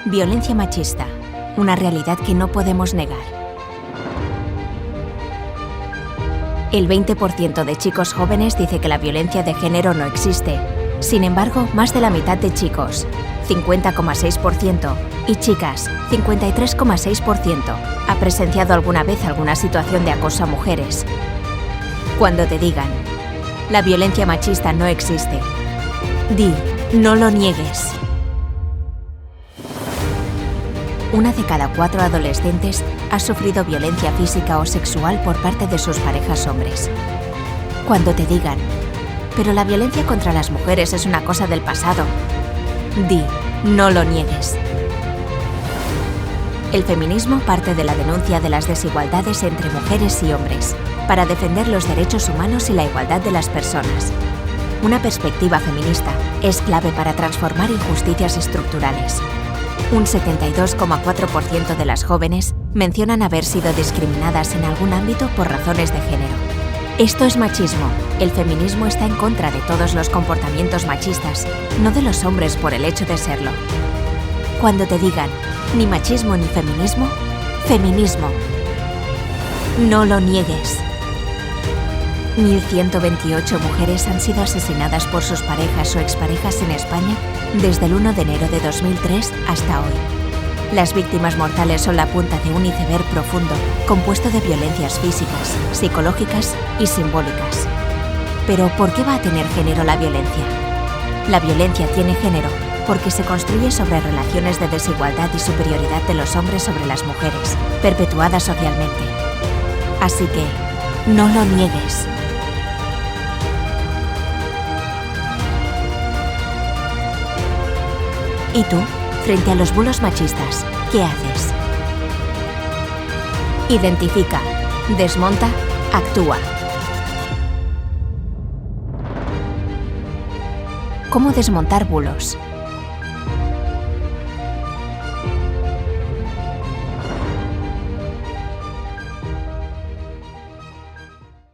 Violencia machista, una realidad que no podemos negar. El 20% de chicos jóvenes dice que la violencia de género no existe. Sin embargo, más de la mitad de chicos, 50,6%, y chicas, 53,6%, ha presenciado alguna vez alguna situación de acoso a mujeres. Cuando te digan, la violencia machista no existe, di, no lo niegues. 1 de cada 4 adolescentes ha sufrido violencia física o sexual por parte de sus parejas hombres. Cuando te digan, pero la violencia contra las mujeres es una cosa del pasado, di, no lo niegues. El feminismo parte de la denuncia de las desigualdades entre mujeres y hombres, para defender los derechos humanos y la igualdad de las personas. Una perspectiva feminista es clave para transformar injusticias estructurales. Un 72,4% de las jóvenes mencionan haber sido discriminadas en algún ámbito por razones de género. Esto es machismo. El feminismo está en contra de todos los comportamientos machistas, no de los hombres por el hecho de serlo. Cuando te digan, ni machismo ni feminismo, feminismo. No lo niegues. 1.128 mujeres han sido asesinadas por sus parejas o exparejas en España desde el 1 de enero de 2003 hasta hoy. Las víctimas mortales son la punta de un iceberg profundo, compuesto de violencias físicas, psicológicas y simbólicas. Pero, ¿por qué va a tener género la violencia? La violencia tiene género porque se construye sobre relaciones de desigualdad y superioridad de los hombres sobre las mujeres, perpetuadas socialmente. Así que, no lo niegues. ¿Y tú, frente a los bulos machistas, qué haces? Identifica, desmonta, actúa. ¿Cómo desmontar bulos?